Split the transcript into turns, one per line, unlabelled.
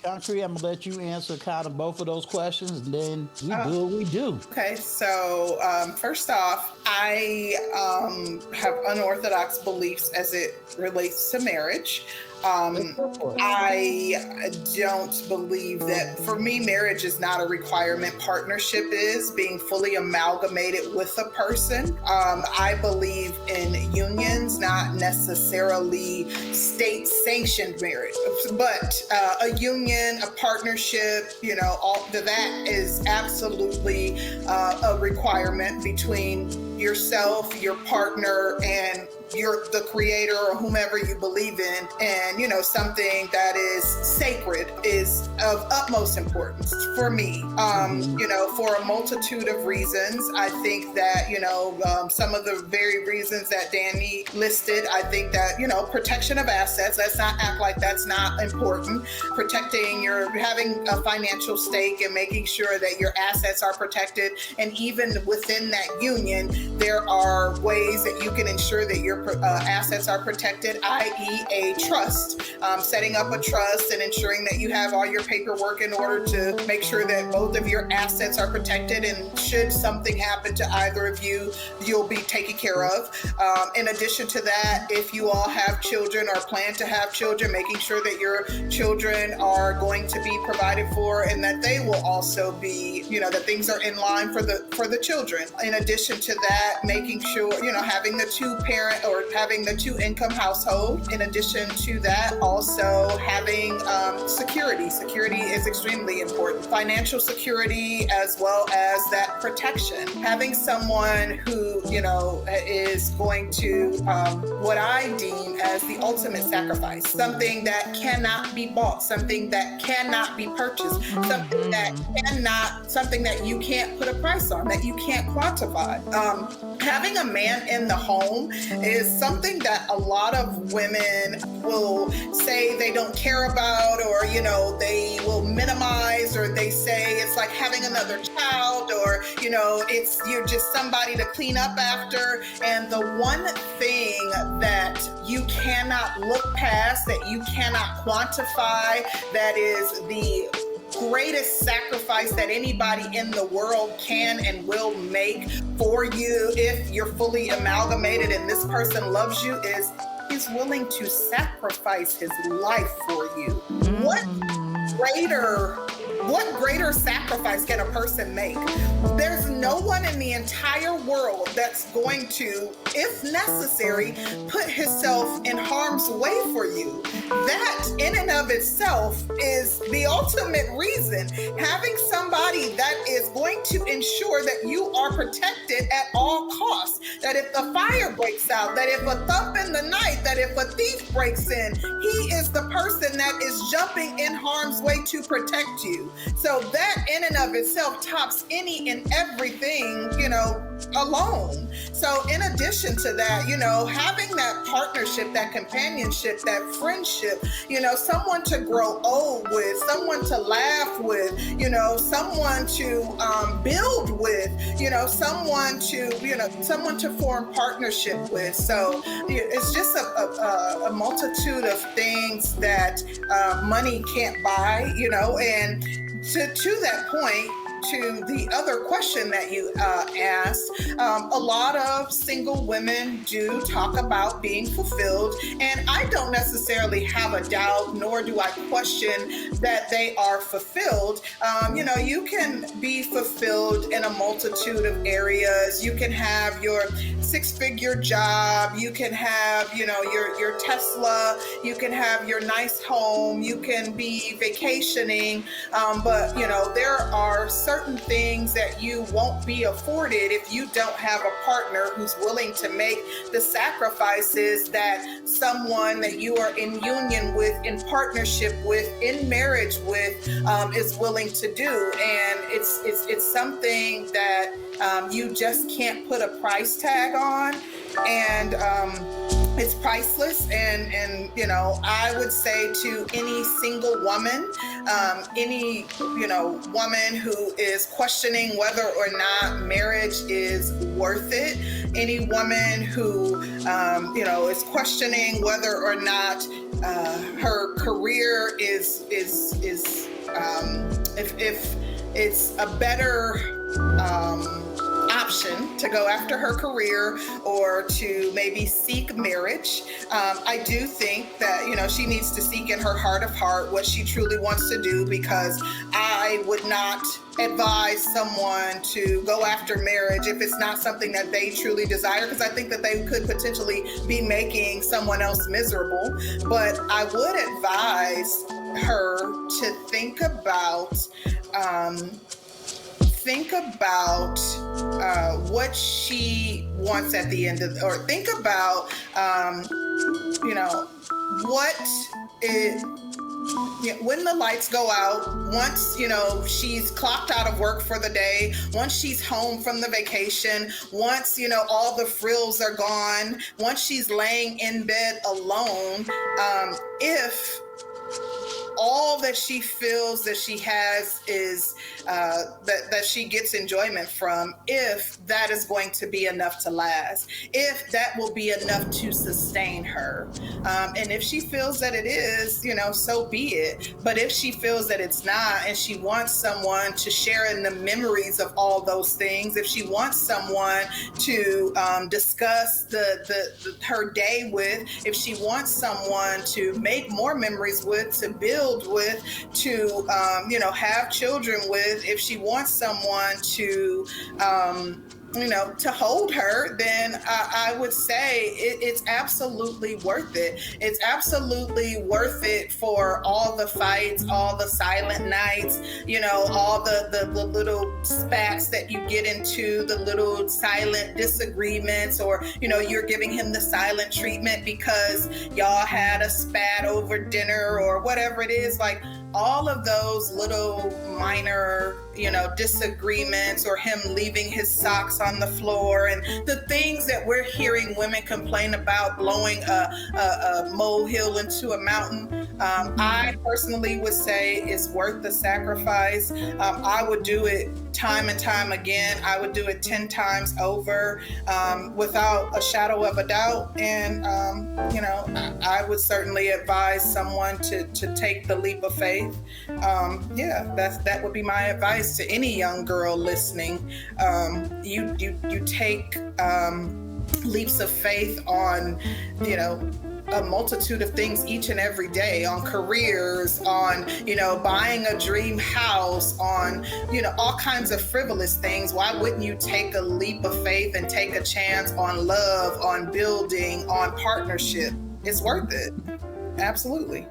Country, I'm gonna let you answer kind of both of those questions, and then we
Oh,
do what we do.
okay. So, first off, I have unorthodox beliefs as it relates to marriage.
Let's
Um,
go for it.
I don't believe that for me, marriage is not a requirement. Partnership is being fully amalgamated with a person. I believe in unions, not necessarily state sanctioned marriage, but a union, a partnership, all that is absolutely a requirement between yourself, your partner, and you're the creator or whomever you believe in. And something that is sacred is of utmost importance for me.
Hmm.
For a multitude of reasons. I think that some of the very reasons that Danny listed. I think that protection of assets, let's not act like that's not important. Protecting your having a financial stake and making sure that your assets are protected. And even within that union, there are ways that you can ensure that your assets are protected, i.e. a trust. Setting up a trust and ensuring that you have all your paperwork in order to make sure that both of your assets are protected, and should something happen to either of you, you'll be taken care of. In addition to that, if you all have children or plan to have children, making sure that your children are going to be provided for, and that they will also be, that things are in line for the children. In addition to that, making sure, having the two parent or having the two income household. In addition to that, also having security. Security is extremely important. Financial security, as well as that protection. Having someone who, is going to what I deem as the ultimate sacrifice. Something that cannot be bought, something that cannot be purchased, something that you can't put a price on, that you can't quantify. Having a man in the home is something that a lot of women will say they don't care about, or they will minimize, or they say it's like having another child, or it's you're just somebody to clean up after. And the one thing that you cannot look past, that you cannot quantify, that is the greatest sacrifice that anybody in the world can and will make for you, if you're fully amalgamated and this person loves you, is he's willing to sacrifice his life for you. What
Mm.
greater what greater sacrifice can a person make? There's no one in the entire world that's going to, if necessary, put himself in harm's way for you. That in and of itself is the ultimate reason. Having somebody that is going to ensure that you are protected at all costs, that if the fire breaks out, that if a thump in the night, that if a thief breaks in, he is the person that is jumping in harm's way to protect you. So that in and of itself tops any and everything, alone. So in addition to that, having that partnership, that companionship, that friendship, someone to grow old with, someone to laugh with, someone to build with, someone to form partnership with. So it's just a multitude of things that money can't buy, and to that point, to the other question that you asked, a lot of single women do talk about being fulfilled, and I don't necessarily have a doubt, nor do I question that they are fulfilled. You can be fulfilled in a multitude of areas. You can have your six-figure job. You can have, your Tesla. You can have your nice home. You can be vacationing, but there are certain things that you won't be afforded if you don't have a partner who's willing to make the sacrifices that someone that you are in union with, in partnership with, in marriage with, is willing to do. And it's something that you just can't put a price tag on. And it's priceless. And I would say to any single woman, any woman who is questioning whether or not marriage is worth it, any woman who, is questioning whether or not her career is if it's a better option to go after her career or to maybe seek marriage. I do think that, she needs to seek in her heart of heart what she truly wants to do, because I would not advise someone to go after marriage if it's not something that they truly desire, because I think that they could potentially be making someone else miserable. But I would advise her to think about what she wants at the end of, or think about, what it, when the lights go out, once, she's clocked out of work for the day, once she's home from the vacation, once, all the frills are gone, once she's laying in bed alone, if all that she feels that she has is that she gets enjoyment from, if that is going to be enough to last, if that will be enough to sustain her. And if she feels that it is, so be it. But if she feels that it's not, and she wants someone to share in the memories of all those things, if she wants someone to discuss her day with, if she wants someone to make more memories with, to build with, to have children with, if she wants someone to to hold her, then I would say it's absolutely worth it. It's absolutely worth it for all the fights, all the silent nights, all the little spats that you get into, the little silent disagreements, or, you're giving him the silent treatment because y'all had a spat over dinner or whatever it is. Like, all of those little minor, disagreements, or him leaving his socks on the floor, and the things that we're hearing women complain about, blowing a molehill into a mountain, I personally would say it's worth the sacrifice. I would do it time and time again. I would do it 10 times over, without a shadow of a doubt. And, I would certainly advise someone to take the leap of faith. That would be my advice to any young girl listening. You take leaps of faith on, a multitude of things each and every day, on careers, on, buying a dream house, on, all kinds of frivolous things. Why wouldn't you take a leap of faith and take a chance on love, on building, on partnership? It's worth it. Absolutely.